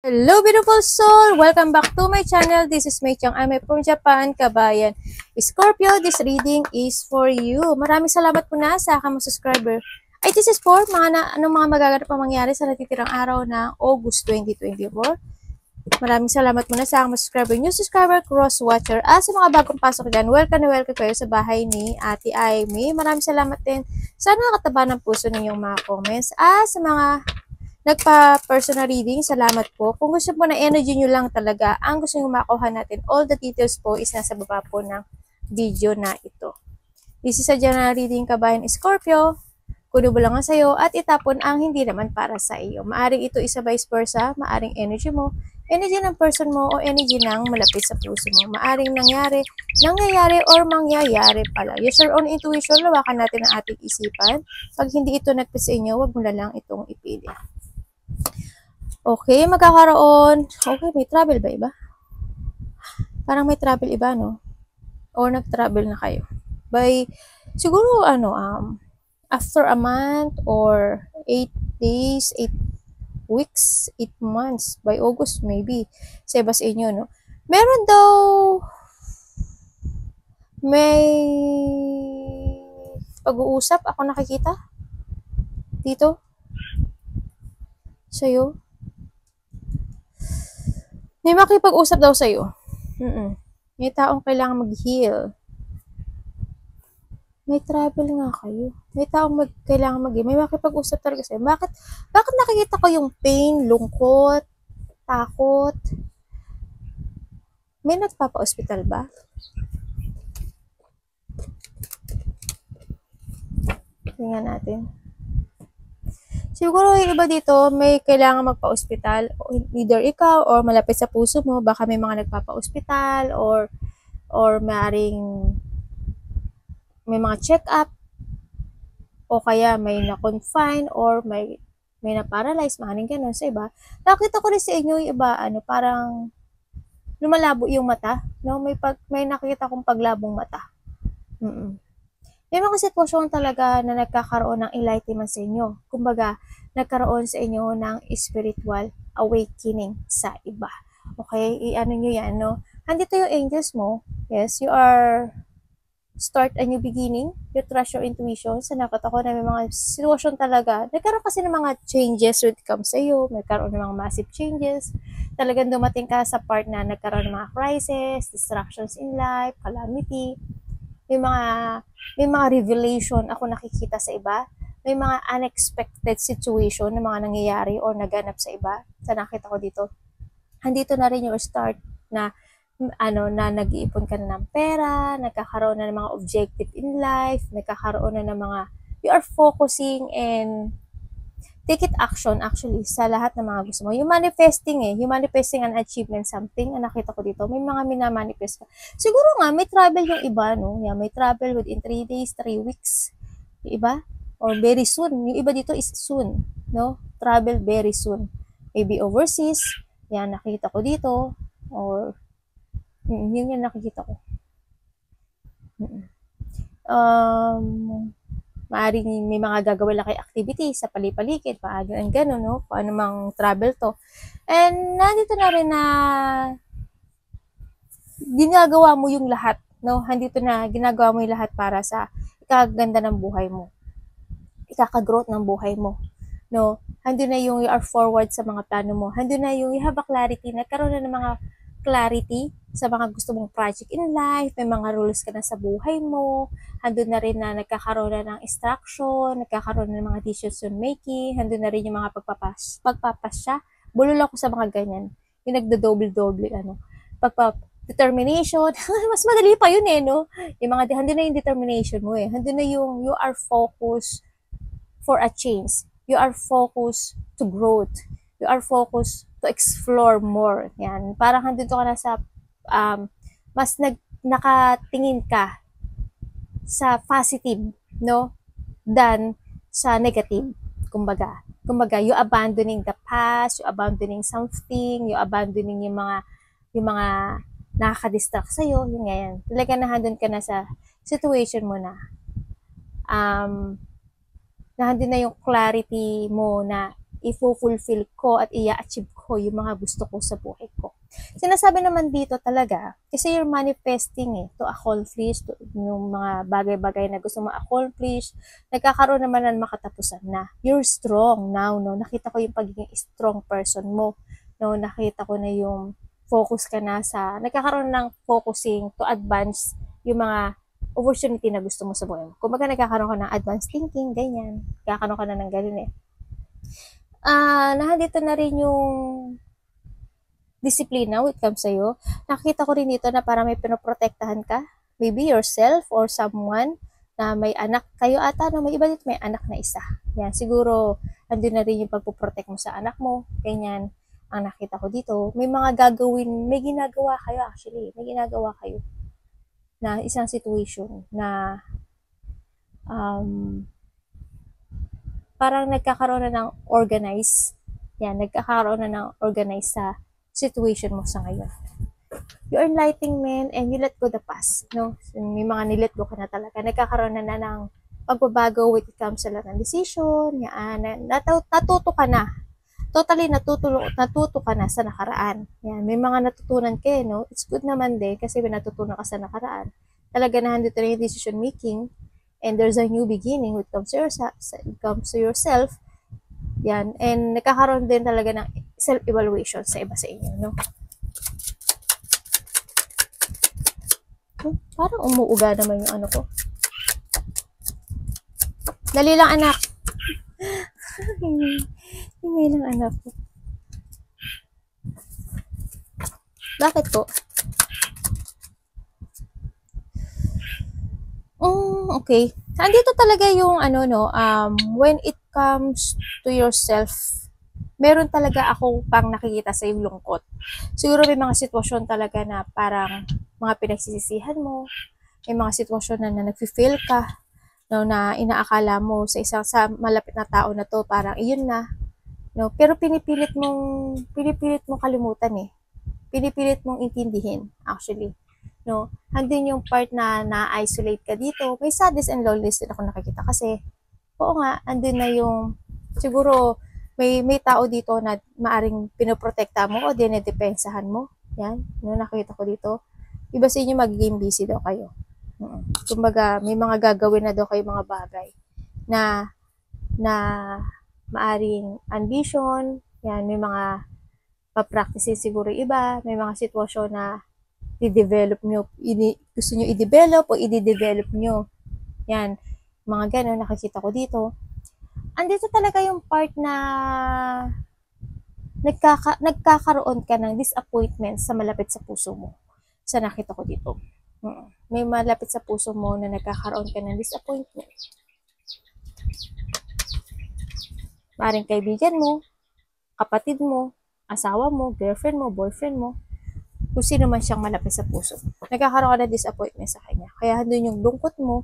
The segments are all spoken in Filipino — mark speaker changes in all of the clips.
Speaker 1: Hello beautiful soul! Welcome back to my channel. This is Mei Chang. I'm from Japan, Kabayan. Scorpio, this reading is for you. Maraming salamat po na sa aking mga subscriber. Ay, this is for anong mga magaganap pa mangyari sa natitirang araw ng August 2024. Maraming salamat muna sa aking subscriber, new subscriber, cross watcher. Sa mga bagong pasok dyan, welcome na welcome kayo sa bahay ni Ate Aimee. Maraming salamat din sa nakakataba ng puso ninyong mga comments. Sa mga nagpa-personal reading, salamat po. Kung gusto po na energy nyo lang talaga, ang gusto nyo makuha natin, all the details po is nasa baba po ng video na ito. This is a general reading, Kabayan Scorpio. Kuno lang nga sa'yo at itapon ang hindi naman para sa iyo. Maaring ito isa vice versa, maaring energy mo, energy ng person mo, o energy ng malapit sa puso mo. Maaring nangyayari or mangyayari pala. Use your own intuition, lawakan natin ang ating isipan. Pag hindi ito nagpis sa inyo, wag mo na lang itong ipili. Okay, magkakaroon. Okay, may travel ba iba? Parang may travel iba, no? Or nag-travel na kayo. Siguro, after a month or 8 days, 8 weeks, 8 months, by August maybe. Sa iba sa inyo, no? Meron daw, may pag-uusap ako nakikita dito sa'yo. May makipag-usap daw sa'yo. May taong kailangan mag-heal. May travel nga kayo. May taong kailangan mag-heal. May makipag-usap talaga sa'yo. Bakit nakikita ko yung pain, lungkot, takot? May nagpapa-hospital ba? Tingnan natin. Siguro yung iba dito, may kailangan magpa-hospital. Either ikaw or malapit sa puso mo, baka may mga nagpapa-hospital or maaaring may mga check-up o kaya may na-confine or may na-paralyze, maaaring ganun sa iba. Nakita ko rin sa inyo yung iba, parang lumalabo yung mata, no? May nakita kong paglabong mata. May mga sitwasyon talaga na nagkakaroon ng enlightenment sa inyo. Kumbaga, nagkaroon sa inyo ng spiritual awakening sa iba. Okay? Ano nyo yan, no? Andito yung angels mo. Yes, you are start a new beginning. You trust your intuition. Sa nakita ko na may mga sitwasyon talaga. Nagkaroon kasi ng mga changes when it comes sa iyo. Nagkaroon ng mga massive changes. Talagang dumating ka sa part na nagkaroon ng mga crisis, distractions in life, calamity. May mga revelation ako nakikita sa iba. May mga unexpected situation na mga nangyayari or naganap sa iba. Sa nakita ko dito. Andito na rin yung start na nag-iipon ka na ng pera, nagkakaroon na ng mga objective in life, nagkakaroon na ng mga, you are focusing and take it action actually sa lahat ng mga gusto mo. Yung manifesting an achievement something, nakita ko dito, may mga minamanifest ka. Siguro nga, may travel yung iba, no? Yeah, may travel within 3 days, 3 weeks. Yung iba, or very soon. Yung iba dito is soon, no? Travel very soon. Maybe overseas, yan, nakita ko dito, or, yun yung nakikita ko. Maaaring may mga gagawin lang kayo activity sa palipaligid, paano gano'n, no? Paano mang travel to. And nandito na rin na ginagawa mo yung lahat, no? Nandito na ginagawa mo yung lahat para sa ikaganda ng buhay mo. Ikaka-growth ng buhay mo, no? Handun na yung you are forward sa mga plano mo. Handun na yung you have a clarity, nagkaroon na ng mga clarity sa mga gusto mong project in life, may mga rules ka na sa buhay mo, handun na rin na nagkakaroon na ng instruction, nagkakaroon na ng mga decision making, handun na rin yung mga pagpapasya. Bulol ako sa mga ganyan. Yung nagdo-double, determination. Mas madali pa yun no? Yung mga, handun na yung determination mo handun na yung you are focused for a change. You are focused to growth. You are focused to explore more. Yan. Parang handito ka na sa, mas nakatingin ka sa positive, no? Than sa negative. Kumbaga, you abandoning the past, you abandoning something, you abandoning yung mga nakaka-distract sa'yo, yung ganyan. Talaga nahandun ka na sa situation mo na, nahandun na yung clarity mo na i-fulfill ko at i-achieve ko yung mga gusto ko sa buhay ko. Sinasabi naman dito talaga, kasi you're manifesting to accomplish yung mga bagay-bagay na gusto mo accomplish, nagkakaroon naman ng makatapusan na. You're strong now, no? Nakita ko yung pagiging strong person mo, no? Nakita ko na yung focus ka na sa, nagkakaroon ng focusing to advance yung mga opportunity na gusto mo sa buhay mo. Kung baga nagkakaroon ka ng advanced thinking, ganyan. Nagkakaroon ka na ng ganun nandito na rin yung disiplina when it comes sa'yo. Nakita ko rin dito na parang may pinoprotektahan ka. Maybe yourself or someone na may anak kayo ata, no? May iba dito may anak na isa. Yan, siguro, andun na rin yung pagpuprotect mo sa anak mo. Ganyan, ang nakita ko dito. May mga gagawin, may ginagawa kayo actually. May ginagawa kayo na isang situation na parang nagkakaroon na ng organize. Yan, nagkakaroon na ng organize sa situation mo sa ngayon. You are enlightenment and you let go the past. No? So, may mga nilet go ka na talaga. Nagkakaroon na ng pagbabago when it comes sa lahat ng decision. Yan, natuto ka na. Totally natuto ka na sa nakaraan. Yan, may mga natutunan ka no? It's good naman din kasi may natutunan ka sa nakaraan. Talaga na handito na yung decision making and there's a new beginning when it comes to yourself. Yan, and nagkakaroon din talaga ng self-evaluation sa iba sa inyo, no? Parang umuuga naman yung ano ko. Dali lang, anak. Hindi lang, anak ko. Bakit po? Okay. Andito talaga yung when it comes to yourself, meron talaga akong pang nakikita sa yung lungkot. Siguro may mga sitwasyon talaga na parang mga pinagsisisihan mo, may mga sitwasyon na nag-feel ka, no, na inaakala mo sa malapit na tao na to, parang iyon na, no, pero pinipilit mong kalimutan pinipilit mong intindihin, actually. No, andun yung part na na-isolate ka dito. May sadness and loneliness din ako nakikita kasi, oo nga, andun na yung, siguro, may tao dito na maaring pinoprotekta mo o dinedepensahan mo. Yan, no, nakita ko dito. Iba sa inyo magiging busy daw kayo. Kumbaga, may mga gagawin na daw kayo mga bagay na maaring ambition, yan, may mga pa-practice siguro iba, may mga sitwasyon na i-develop nyo, gusto nyo i-develop o i-develop nyo. Yan, mga gano'n, nakikita ko dito. Andito talaga yung part na nagkakaroon ka ng disappointment sa malapit sa puso mo. Sa nakita ko dito. May malapit sa puso mo na nagkakaroon ka ng disappointment. Maring kaibigan mo, kapatid mo, asawa mo, girlfriend mo, boyfriend mo, kung sino man siyang malapit sa puso. Nagkakaroon ka ng disappointment sa kanya. Kaya doon yung lungkot mo,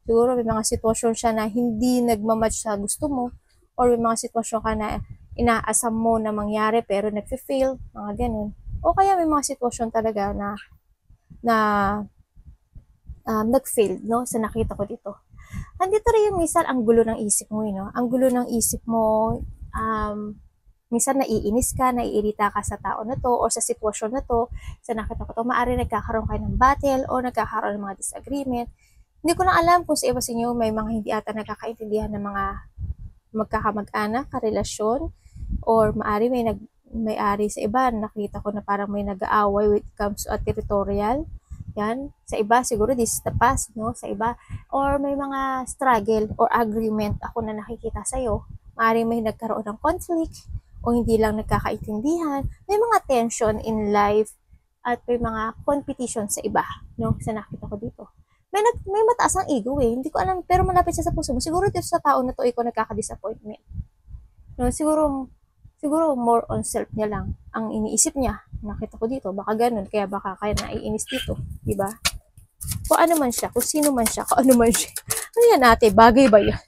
Speaker 1: siguro may mga sitwasyon siya na hindi nagmamatch sa gusto mo, or may mga sitwasyon ka na inaasam mo na mangyari pero nag-fail, mga ganun. O kaya may mga sitwasyon talaga na nag-fail, no? Sa nakita ko dito. Andito rin yung minsan ang gulo ng isip mo, no? Ang gulo ng isip mo, minsan naiinis ka, naiirita ka sa tao na to, o sa sitwasyon na to, sa nakita ko to, maaari nagkakaroon kayo ng battle, o nagkakaroon ng mga disagreement. Hindi ko na alam kung sa iba sa inyo, may mga hindi ata nakakaintindihan ng mga magkakamag-anak, karelasyon, or maaari may ari sa iba, nakita ko na parang may nag-aaway when it comes to a territorial. Yan. Sa iba, siguro this is the past, no? Sa iba, or may mga struggle or agreement ako na nakikita sa'yo. Maaari may nagkaroon ng conflict, o hindi lang nagkakaintindihan, may mga tension in life, at may mga competition sa iba, no? Sa nakita ko dito. May mataas ang ego hindi ko alam, pero malapit siya sa puso mo. Siguro dito sa tao na to, ikaw nagkaka-disappointment. No? Siguro more on self niya lang ang iniisip niya. Nakita ko dito, baka ganun, kaya naiinis dito, di ba? Kung ano man siya, kung sino man siya, kung ano man siya. Ano yan ate, bagay ba yan?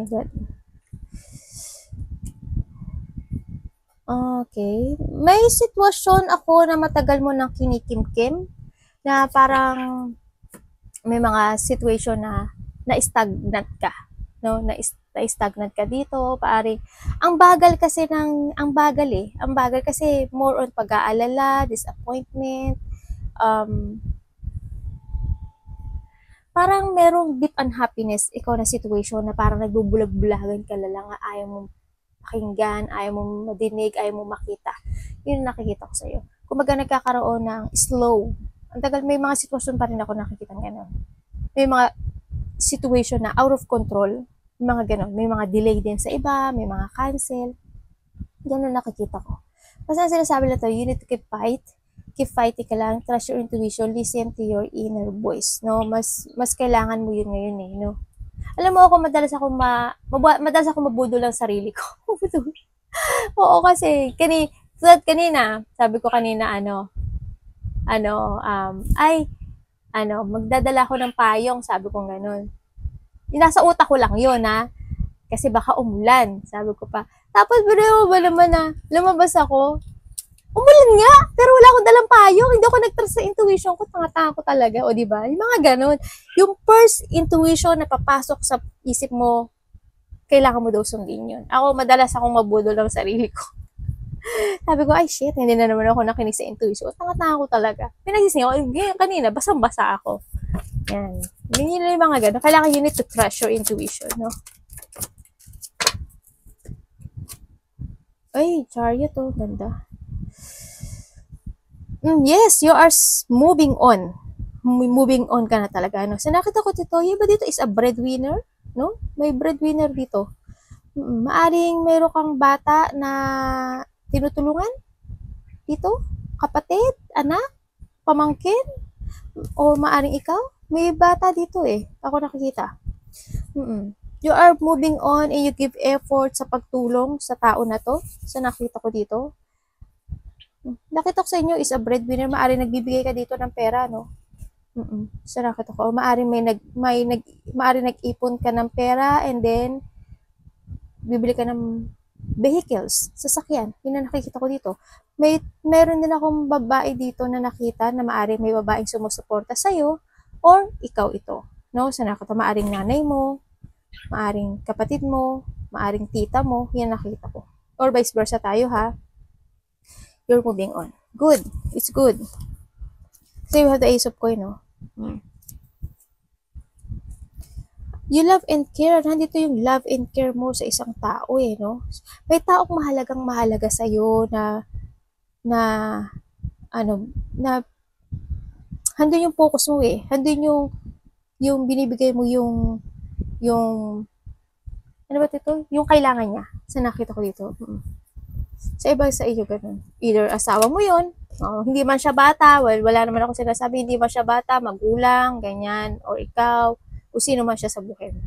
Speaker 1: God. Okay. May sitwasyon ako na matagal mo nang kinikimkim na parang may mga situation na na-stagnant ka, no? Na-stagnant ka dito, paari. Ang bagal kasi more on pag-aalala, disappointment, um, parang merong deep unhappiness, ikaw na situation na parang nagbubulag-bulagan ka lang, ayaw mo pakinggan, ayaw mo madinig, ayaw mo makita. Yun ang nakikita ko sa'yo. Kumaga nagkakaroon ng slow. Ang tagal, may mga sitwasyon pa rin ako nakikita ng gano'n. May mga situation na out of control, may mga gano'n. May mga delay din sa iba, may mga cancel. Gano'n nakikita ko. Basta ang sinasabi na to, you need to keep fighting ka lang, trust your intuition, listen to your inner voice, no? Mas kailangan mo yun ngayon eh, no? Alam mo ako, madalas ako mabudol lang sarili ko. Oo, kasi kanina, sabi ko kanina magdadala ako ng payong, sabi ko ganun. Yung nasa utak ko lang yun, ha? Kasi baka umulan, sabi ko pa. Tapos, pero ba naman na, lumabas ako, umulan nga, pero wala akong dalang payong, hindi ako nag-trust sa intuition ko, tanga-tanga ko talaga, o diba? Yung mga ganun. Yung first intuition na papasok sa isip mo, kailangan mo daw sundin yun. Ako, madalas akong mabudol ng sarili ko. Sabi ko, ay shit, hindi na naman ako nakinig sa intuition. Tanga-tanga ko talaga. Pinagising ako, kanina, basang-basa ako. Yan. Yun yung mga ganun. Kailangan you need to trust your intuition, no? Ay, chariot, oh, ganda. Yes, you are moving on. Moving on ka na talaga, no? So, nakita ko dito, yung ba dito is a breadwinner, no? May breadwinner dito. Maaring mayroon kang bata na tinutulungan dito, kapatid, anak, pamangkin, o maaring ikaw, may bata dito eh, ako nakikita. You are moving on and you give effort sa pagtulong sa tao na to, sa nakita ko dito. Nakita ko sa inyo is a breadwinner, maaring nagbibigay ka dito ng pera, no? So nakita ko, maaring maaring nag-ipon ka ng pera and then bibili ka ng vehicles, sasakyan. Yun na nakikita ko dito. Meron din akong babae dito na nakita na maaring may babaeng sumusuporta sa'yo or ikaw ito. No? So nakita, maaring nanay mo, maaring kapatid mo, maaring tita mo, yan nakita ko. Or vice versa tayo ha. You're moving on. Good. It's good. So you have the Ace of Coins, no? You love and care. Nandito yung love and care mo sa isang tao eh, no? May taong mahalaga sa'yo na handun yung focus mo eh. Handun yung binibigay mo yung ano ba ito? Yung kailangan niya. Sa nakita ko dito. Sa iba sa iyo ganun. Either asawa mo yun, hindi man siya bata, wala naman ako sinasabi, hindi man siya bata, magulang, ganyan, or ikaw, kung sino man siya sa buhay mo,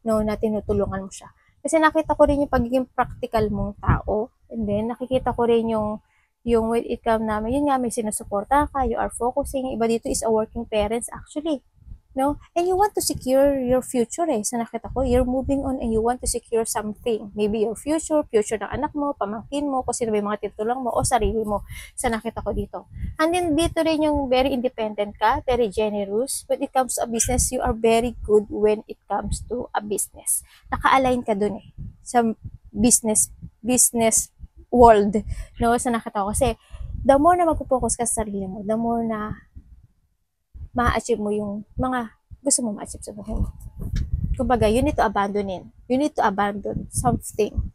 Speaker 1: no, na tinutulungan mo siya. Kasi nakita ko rin yung pagiging practical mong tao, and then nakikita ko rin yung when it comes na, yun nga, may sinusuporta ka, you are focusing, iba dito is a working parents actually, no? And you want to secure your future eh. So nakita ko, you're moving on and you want to secure something. Maybe your future ng anak mo, pamangkin mo, kung sino may mga titulang mo, o sarili mo. So nakita ko dito. And then dito rin yung very independent ka, very generous. When it comes to a business, you are very good when it comes to a business. Naka-align ka dun eh. Sa business world. No? So nakita ko. Kasi the more na mag-focus ka sa sarili mo, the more na ma-achieve mo yung mga gusto mo ma-achieve sa buhay mo. Kumbaga, you need to abandon it. You need to abandon something,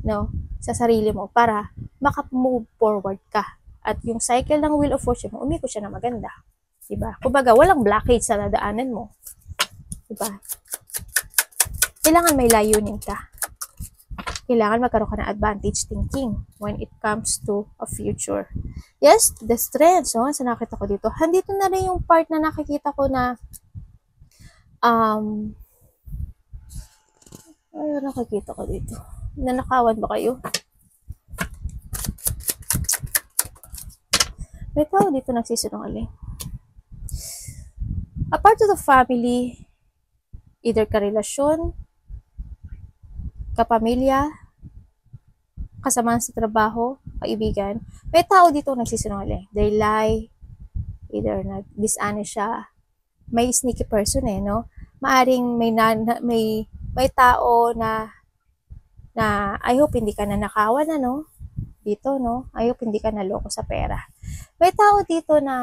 Speaker 1: no, sa sarili mo para maka-move forward ka. At yung cycle ng Wheel of Fortune mo, umikot siya na maganda. Diba? Kumbaga, walang blockage sa nadaanan mo. Diba? Kailangan may layunin ka. Kailangan magkaroon ka ng advantage thinking when it comes to a future. Yes, the strength. So, sa nakita ko dito, handito na rin yung part na nakikita ko na nakikita ko dito. Nanakawan ba kayo? May tao dito nagsisinungaling. A part of the family, either karelasyon, kapamilya, kasama sa trabaho, kaibigan, may tao dito nagsisinungaling. They lie, either nag-dishonest siya. May sneaky person no? Maaring may tao na I hope hindi ka na nakawan dito, no? I hope hindi ka naloko sa pera. May tao dito na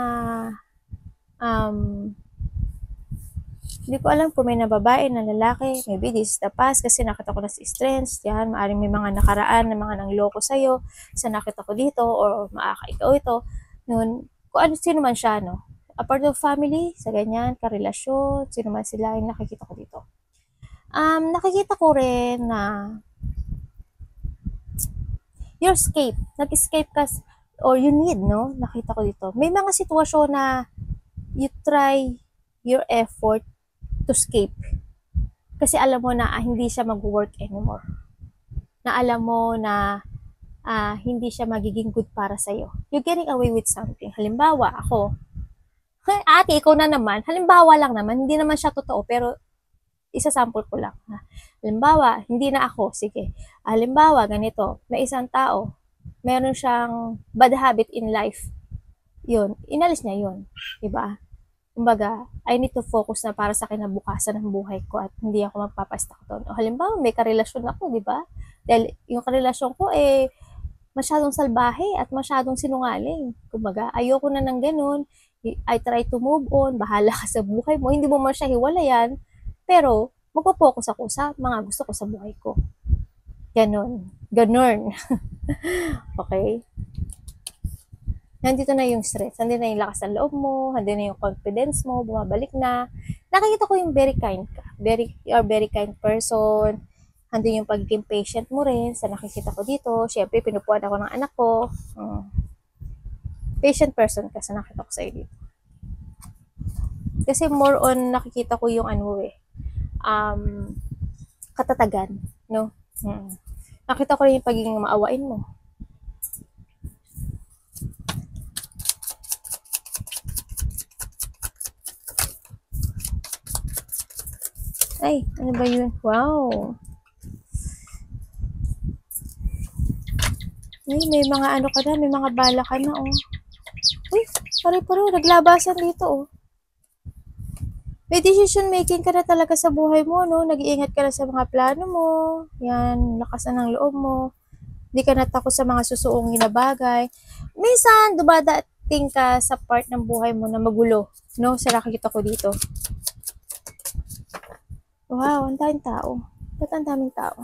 Speaker 1: hindi ko alam kung may na babae, na lalaki, maybe this is the past kasi nakita ko na si strengths, yan, maaaring may mga nakaraan na mga nangloko sa'yo, sa nakita ko dito, or maaka ikaw ito, yun, kung ano, sino man siya, no? A part of family, sa ganyan, karelasyon, sino man sila, yung nakikita ko dito. Nakikita ko rin na your escape, nag-escape ka, or you need, no? Nakita ko dito. May mga sitwasyon na you try your effort to escape. Kasi alam mo na hindi siya mag-work anymore. Na alam mo na hindi siya magiging good para sa'yo. You're getting away with something. Halimbawa, ako, ate, ikaw na naman. Halimbawa lang naman, hindi naman siya totoo, pero isa-sample ko lang. Halimbawa, hindi na ako, sige. Halimbawa, ganito, may isang tao, meron siyang bad habit in life. Yun, inalis niya yun. Diba? Kumbaga, I need to focus na para sa kinabukasan ng buhay ko at hindi ako magpapastak doon. O halimbawa, may karelasyon ako, di ba? Dahil yung karelasyon ko, masyadong salbahe at masyadong sinungaling. Kumbaga, ayoko na ng ganun. I try to move on. Bahala ka sa buhay mo. Hindi mo man siya hiwalayan. Pero, magpo-focus ako sa mga gusto ko sa buhay ko. Ganon. Okay? Nandito na yung stress, nandito na yung lakas ng loob mo, nandito na yung confidence mo, bumabalik na. Nakikita ko yung very kind ka. You're very kind person. Nandito yung pagiging patient mo rin sa nakikita ko dito. Siyempre, pinupuan ako ng anak ko. Patient person ka sa nakita ko sa'yo dito. Kasi more on nakikita ko yung katatagan, no? Nakita ko rin yung pagiging maawain mo. Ay, ano ba yun? Wow! Ay, may mga ka na, may mga bala ka na, oh. Uy, pare-paro, naglabasan dito, oh. May decision making ka na talaga sa buhay mo, no? Nag-iingat ka na sa mga plano mo. Yan, lakas na ng loob mo. Hindi ka natakot sa mga susuungin na bagay. Minsan, dumadating ka sa part ng buhay mo na magulo, no? Sa nakikita ko dito. Wow, ang daming tao. Ba't ang daming tao?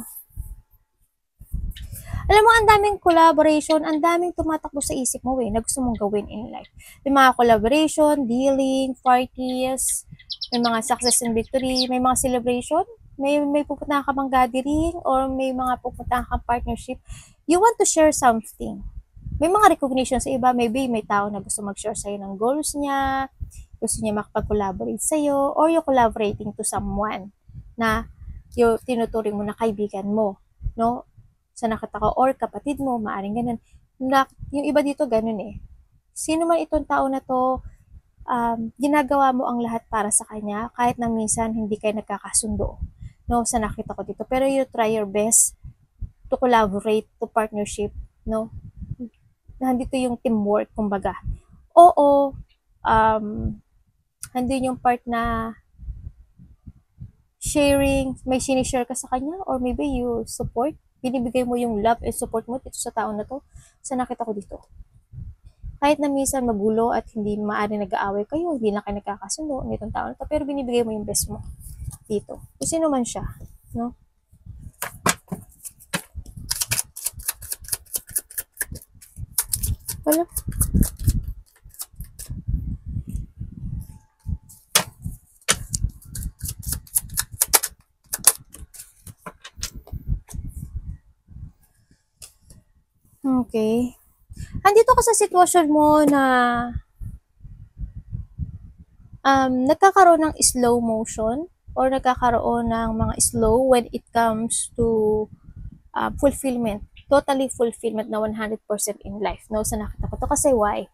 Speaker 1: Alam mo, ang daming collaboration, ang daming tumatakbo sa isip mo na gusto mong gawin in life. May mga collaboration, dealing, parties, may mga success and victory, may mga celebration, may pupuntahan ka bang gathering, or may mga pupuntahan kang partnership. You want to share something. May mga recognition sa iba, maybe may tao na gusto mag-share sa'yo ng goals niya, gusto niya makapag-collaborate sa'yo, or you're collaborating to someone na yung tinuturing mo na kaibigan mo, no? Sa nakita ko, or kapatid mo, maaring ganun. Yung iba dito, ganun Sino man itong tao na to, ginagawa mo ang lahat para sa kanya, kahit na minsan hindi kayo nagkakasundo, no? Sa nakita ko dito. Pero you try your best to collaborate, to partnership, no? Nandito yung teamwork, kumbaga. Oo, nandun yung part na sharing, may sinishare ka sa kanya, or maybe you support, binibigay mo yung love and support mo dito sa tao na to, sa nakita ko dito. Kahit na minsan magulo at hindi maaari nag-aaway kayo, hindi na kayo nagkakasundo nitong tao na to, pero binibigay mo yung best mo dito. Kung sino man siya, no? Wala. Okay. Andito ka sa sitwasyon mo na nagkakaroon ng slow motion or nagkakaroon ng mga slow when it comes to fulfillment. Totally fulfillment na 100% in life. No? Sa nakita ko to. Kasi why?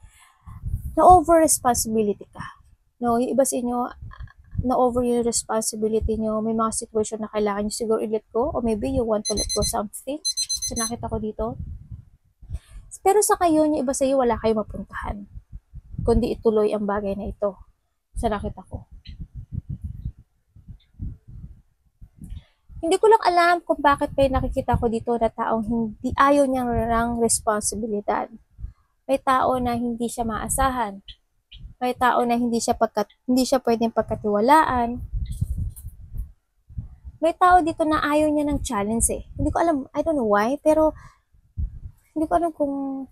Speaker 1: Na over responsibility ka. No? Yung iba sa inyo, na-over yung responsibility nyo, may mga situation na kailangan nyo siguro i-let go, or maybe you want to let go something. So, nakita ko dito. Pero sa kayo, yung iba sa'yo, wala kayo mapuntahan, kundi ituloy ang bagay na ito. So, nakita ko. Hindi ko lang alam kung bakit may nakikita ko dito na taong hindi ayaw niyang ng responsibilidad. May tao na hindi siya maasahan. May tao na hindi siya pwedeng pagkatiwalaan. May tao dito na ayaw niya ng challenge eh. Hindi ko alam, I don't know why, pero hindi ko alam kung,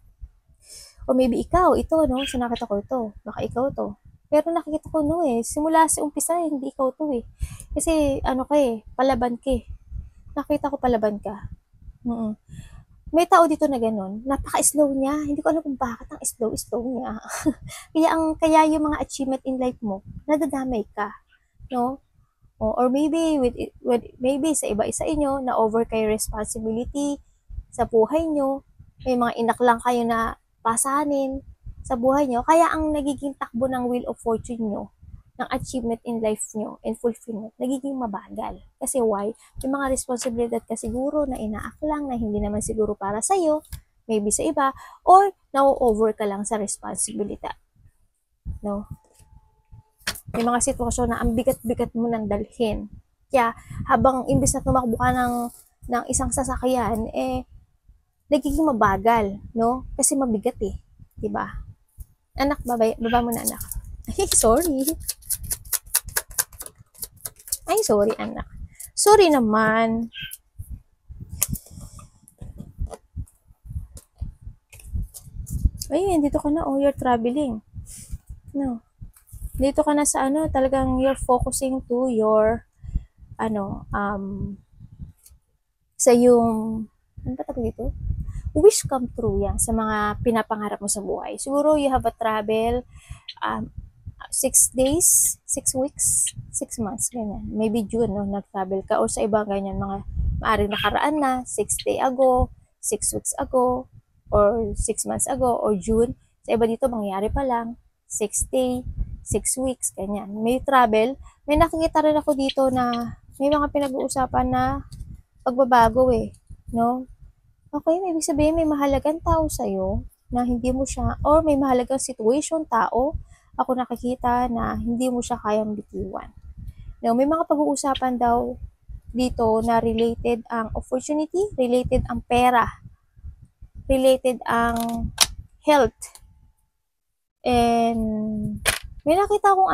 Speaker 1: o maybe ikaw, ito, no? So nakita ko ito. Baka ikaw to. Pero nakikita ko no eh. Simula sa umpisa, hindi ikaw to eh. Kasi ano ka eh, palaban ka eh. Nakita ko palaban ka. May tao dito na ganun. Napaka-slow niya. Hindi ko alam kung bakit ang slow niya. kaya yung mga achievement in life mo, nadadamay ka. No? Or maybe maybe sa iba-isa inyo na over kayo responsibility sa buhay nyo. May mga inaklang kayo na pasanin sa buhay nyo. Kaya ang nagiging takbo ng wheel of fortune nyo, ng achievement in life nyo and fulfillment, nagiging mabagal. Kasi why? May mga responsibilidad ka siguro na inaaklang na hindi naman siguro para sa'yo, maybe sa iba, or na-over ka lang sa responsibilidad. No? May mga sitwasyon na ang bigat-bigat mo nang dalhin. Kaya habang imbis na tumakbo ka ng isang sasakyan, nagiging mabagal, no? Kasi mabigat eh, 'di ba? Anak, baba mo na anak. Ay, sorry. Ay, sorry anak. Sorry naman. Ayun, dito ka na, oh, you're traveling. No. Dito ka na sa talagang you're focusing to your sa yung ano ba tawag dito? Wish come true yan sa mga pinapangarap mo sa buhay. Siguro you have a travel 6 days, 6 weeks, 6 months, ganyan. Maybe June, no, nag-travel ka, or sa iba ganyan, mga maaring nakaraan na, 6 days ago, 6 weeks ago, or 6 months ago, or June. Sa iba dito, mangyari pa lang, 6 days, 6 weeks, ganyan. May travel. May nakikita rin ako dito na may mga pinag-uusapan na pagbabago eh, no? Okay, may ibig sabihin may mahalagang tao sa'yo na hindi mo siya, or may mahalagang situation, tao, ako nakikita na hindi mo siya kayang bitiwan. Now, may mga pag-uusapan daw dito na related ang opportunity, related ang pera, related ang health, and may nakita akong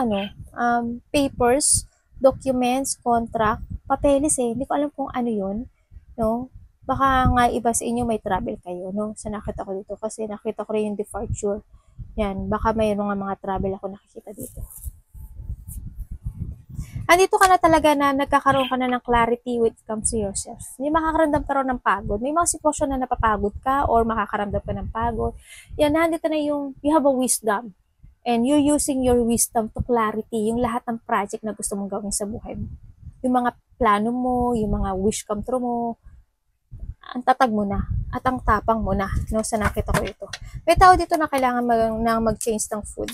Speaker 1: papers, documents, contract, papeles eh. Hindi ko alam kung ano yun, no? Baka nga iba sa inyo may travel kayo, no? So nakita ko dito kasi nakita ko rin yung departure. Yan, baka mayroong mga travel ako nakikita dito. Andito ka na talaga na nagkakaroon ka na ng clarity when it comes to yourself. Hindi makakaramdam ka rin ng pagod. May mga sitwasyon na napapagod ka or makakaramdam ka ng pagod. Yan, nandito na yung, you have a wisdom. And you're using your wisdom to clarity yung lahat ng project na gusto mong gawin sa buhay mo. Yung mga plano mo, yung mga wish come true mo, ang tatag mo na at ang tapang mo na, no, sa nakita ko ito. May tao dito na kailangan mag-change ng food.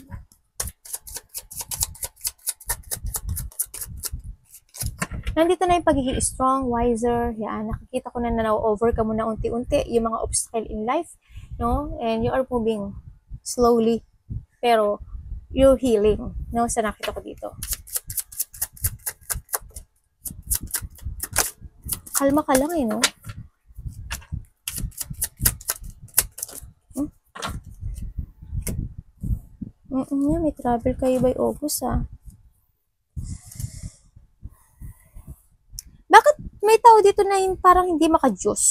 Speaker 1: Nandito na yung pagiging strong, wiser, yan, nakikita ko na na-overcome mo na unti-unti yung mga obstacle in life, no, and you are moving slowly, pero you're healing, no, sa nakita ko dito. Kalma ka lang eh, no? May travel kayo by August, Bakit may tao dito na parang hindi maka-Diyos?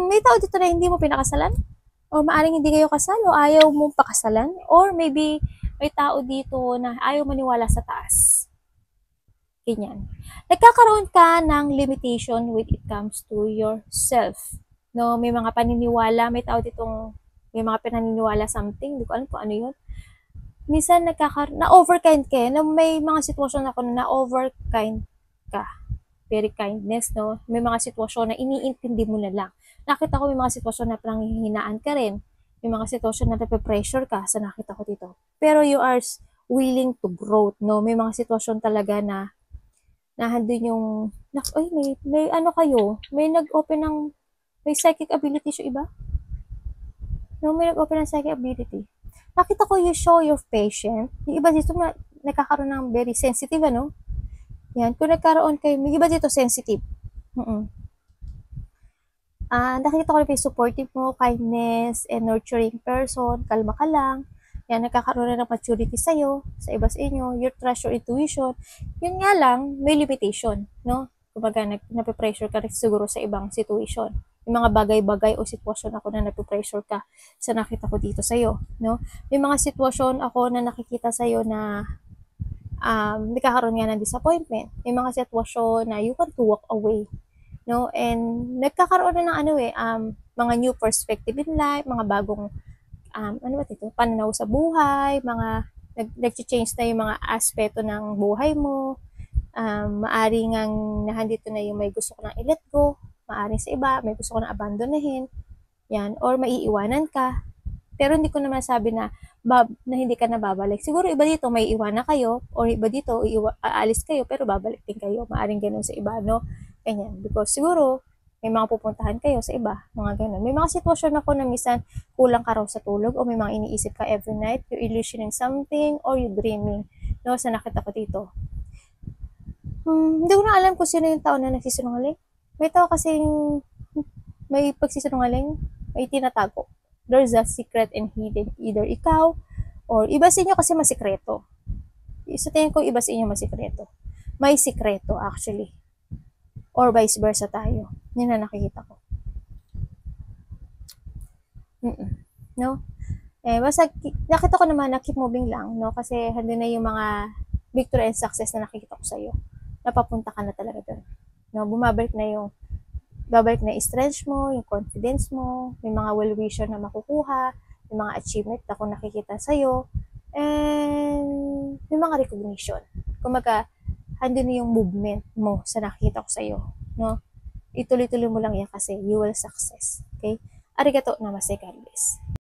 Speaker 1: May tao dito na hindi mo pinakasalan? O maaring hindi kayo kasal o ayaw mong pakasalan? Or maybe may tao dito na ayaw maniwala sa taas. Ganyan. Nagkakaroon ka ng limitation when it comes to yourself. No, may mga paniniwala, may tao ditong may mga pinaniniwala something, hindi ko alam kung ano yun. Minsan na-overkind ka, na may mga sitwasyon ako na na-overkind ka. Very kindness, no? May mga sitwasyon na iniintindi mo na lang. Nakita ko may mga sitwasyon na panghihinaan ka rin. May mga sitwasyon na nape-pressure ka sa nakita ko dito. Pero you are willing to grow, no? May mga sitwasyon talaga na handun yung, ay, may ano kayo, may nag-open ng, may psychic abilities yung iba? No, may nag-open ng psychic ability. Nakita ko you show your patient. Yung iba dito nagkakaroon ng very sensitive, ano? Yan, kung nagkaroon kayo, may iba dito sensitive. Nakita ko rin yung supportive mo, kindness, and nurturing person, kalma ka lang. Yan, nagkakaroon na ng maturity sa'yo, sa iba sa inyo, your trust, your intuition. Yun nga lang, may limitation, no? Kumbaga, nape-pressure ka rin siguro sa ibang situation. Yung mga bagay-bagay o sitwasyon ako na nape-pressure ka sa nakita ko dito sa'yo, no? May mga sitwasyon ako na nakikita sa'yo na nagkakaroon nga ng disappointment. May mga sitwasyon na you want to walk away, no? And nagkakaroon na ng mga new perspective in life, mga bagong pananaw sa buhay, mga nag-change na yung mga aspeto ng buhay mo. Maaring ngang nahandito na yung may gusto ko nang i-let go, maaring sa iba, may gusto ko nang abandonahin, yan, or maiiwanan ka. Pero hindi ko naman sabi na hindi ka na babalik. Siguro iba dito may iwanan kayo, or iba dito aalis kayo pero babalik din kayo. Maaring ganun sa iba, no? Ganyan. Because siguro may mga pupuntahan kayo sa iba, mga ganun. May mga sitwasyon ako na minsan kulang ka raw sa tulog o may mga iniisip ka every night, you're illusioning something or you're dreaming, no? Sa nakita ko dito. Hindi ko na alam kung sino yung tao na nagsisinungaling. May tao kasing may pagsisinungaling, may tinatago. There's a secret and hidden. Either ikaw, or iba sa inyo kasi masikreto. Sa tingin ko, iba sa inyo masikreto. May sikreto actually. Or vice versa tayo. Yun na nakikita ko. No? Basta nakita ko naman na keep moving lang, no? Kasi handun na yung mga victory and success na nakikita ko sa'yo. Napapunta ka na talaga doon. No? Babalik na strength mo, yung confidence mo, may mga well-wisher na makukuha, may mga achievement na kung nakikita sa'yo, and may mga recognition. Kumaga, handun na yung movement mo sa nakikita ko sa'yo. No? Ituloy-tuloy mo lang yan kasi you will success. Okay? Arigato namaste, God bless.